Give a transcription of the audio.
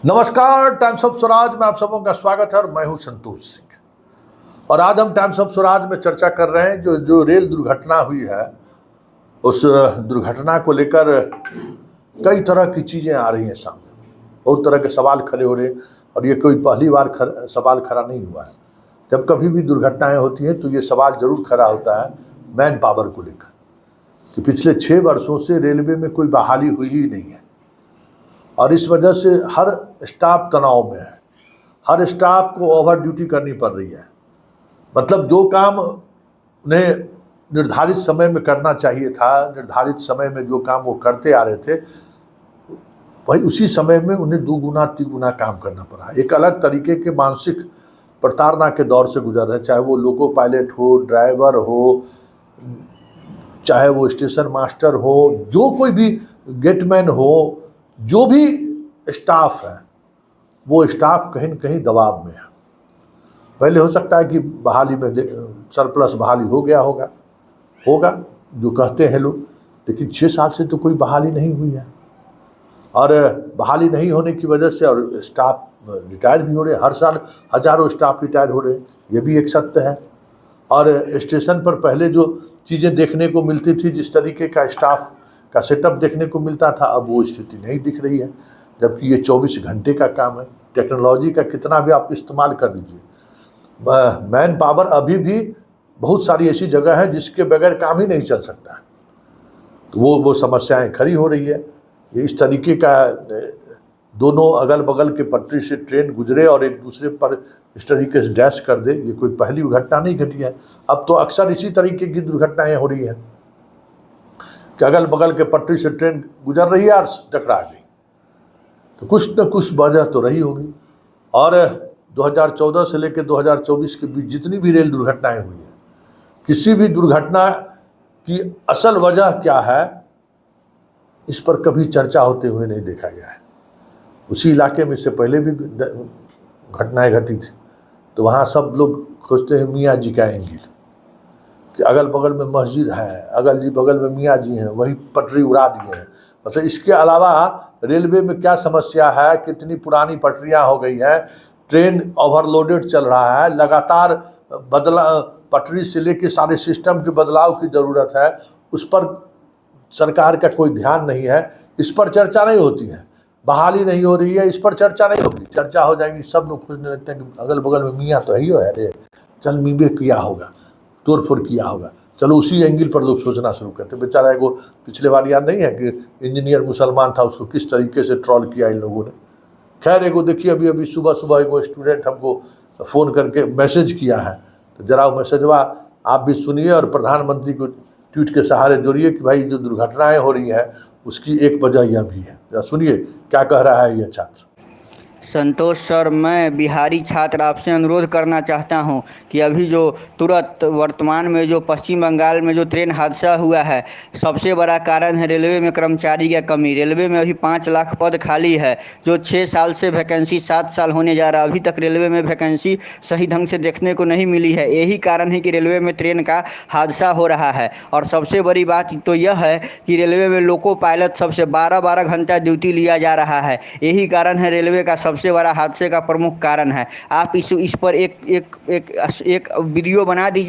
नमस्कार, times of Swaraj में आप सबों का स्वागत है और मैं हूं संतोष सिंह। और आज हम टाइम्स ऑफ स्वराज में चर्चा कर रहे हैं जो जो रेल दुर्घटना हुई है उस दुर्घटना को लेकर कई तरह की चीज़ें आ रही हैं सामने, बहुत तरह के सवाल खड़े हो रहे हैं। और ये कोई पहली बार सवाल खड़ा नहीं हुआ है। जब कभी भी दुर्घटनाएं होती हैं तो ये सवाल जरूर खड़ा होता है मैन पावर को लेकर कि पिछले 6 वर्षों से रेलवे में कोई बहाली हुई ही नहीं है और इस वजह से हर स्टाफ तनाव में है। हर स्टाफ को ओवर ड्यूटी करनी पड़ रही है। मतलब जो काम उन्हें निर्धारित समय में करना चाहिए था, निर्धारित समय में जो काम वो करते आ रहे थे, वही उसी समय में उन्हें 2 गुना 3 गुना काम करना पड़ा। एक अलग तरीके के मानसिक प्रताड़ना के दौर से गुजर रहे हैं, चाहे वो लोको पायलट हो, ड्राइवर हो, चाहे वो स्टेशन मास्टर हो, जो कोई भी गेटमैन हो, जो भी स्टाफ है वो स्टाफ कहीं न कहीं दबाव में है। पहले हो सकता है कि बहाली में सरप्लस बहाली हो गया होगा जो कहते हैं लोग, लेकिन 6 साल से तो कोई बहाली नहीं हुई है। और बहाली नहीं होने की वजह से और स्टाफ रिटायर भी हो रहे हैं। हर साल हज़ारों स्टाफ रिटायर हो रहे हैं, ये भी एक सत्य है। और स्टेशन पर पहले जो चीज़ें देखने को मिलती थी, जिस तरीके का स्टाफ का सेटअप देखने को मिलता था, अब वो स्थिति नहीं दिख रही है। जबकि ये 24 घंटे का काम है। टेक्नोलॉजी का कितना भी आप इस्तेमाल कर लीजिए, मैन पावर अभी भी बहुत सारी ऐसी जगह है जिसके बगैर काम ही नहीं चल सकता है। तो वो समस्याएं खड़ी हो रही है। ये इस तरीके का दोनों अगल बगल के पटरी से ट्रेन गुजरे और एक दूसरे पर इस तरीके से डैश कर दे, ये कोई पहली घटना नहीं घटी है। अब तो अक्सर इसी तरीके की दुर्घटनाएं हो रही हैं कि अगल बगल के पटरी से ट्रेन गुजर रही है और टकरा गई। तो कुछ न कुछ वजह तो रही होगी। और 2014 से लेकर 2024 के बीच जितनी भी रेल दुर्घटनाएं हुई हैं, किसी भी दुर्घटना की असल वजह क्या है, इस पर कभी चर्चा होते हुए नहीं देखा गया है। उसी इलाके में इससे पहले भी घटनाएं घटी थी, तो वहाँ सब लोग खोजते हैं मियाँ जी का एंगल कि अगल बगल में मस्जिद है, अगल बगल में मियाँ जी हैं, वही पटरी उड़ा दिए हैं। मतलब इसके अलावा रेलवे में क्या समस्या है, कितनी पुरानी पटरियां हो गई हैं, ट्रेन ओवरलोडेड चल रहा है, लगातार पटरी से लेके सारे सिस्टम के बदलाव की ज़रूरत है, उस पर सरकार का कोई ध्यान नहीं है। इस पर चर्चा नहीं होती है। बहाली नहीं हो रही है, इस पर चर्चा नहीं होगी। चर्चा हो जाएगी, सब लोग खोजने लगते हैं कि अगल बगल में मियाँ तो ही हो, अरे चल मीबे किया होगा, तोड़ फोड़ किया होगा, चलो उसी एंगल पर लोग सोचना शुरू करते। बेचारा एगो पिछले बार याद नहीं है कि इंजीनियर मुसलमान था, उसको किस तरीके से ट्रॉल किया इन लोगों ने। खैर एगो देखिए, अभी सुबह एगो स्टूडेंट हमको फ़ोन करके मैसेज किया है, तो ज़रा वो मैसेजवा आप भी सुनिए और प्रधानमंत्री को ट्वीट के सहारे जोड़िए कि भाई जो दुर्घटनाएँ हो रही हैं उसकी एक वजह यह भी है। जरा सुनिए क्या कह रहा है यह छात्र। संतोष सर, मैं बिहारी छात्र आपसे अनुरोध करना चाहता हूं कि अभी जो तुरंत वर्तमान में जो पश्चिम बंगाल में जो ट्रेन हादसा हुआ है, सबसे बड़ा कारण है रेलवे में कर्मचारी की कमी। रेलवे में अभी 5 लाख पद खाली है, जो 6 साल से वैकेंसी 7 साल होने जा रहा है। अभी तक रेलवे में वैकेंसी सही ढंग से देखने को नहीं मिली है। यही कारण है कि रेलवे में ट्रेन का हादसा हो रहा है। और सबसे बड़ी बात तो यह है कि रेलवे में लोको पायलट सबसे 12-12 घंटा ड्यूटी लिया जा रहा है। यही कारण है रेलवे का सबसे बड़ा हादसे का प्रमुख कारण है। आप इस पर एक वीडियो बना दीजिए।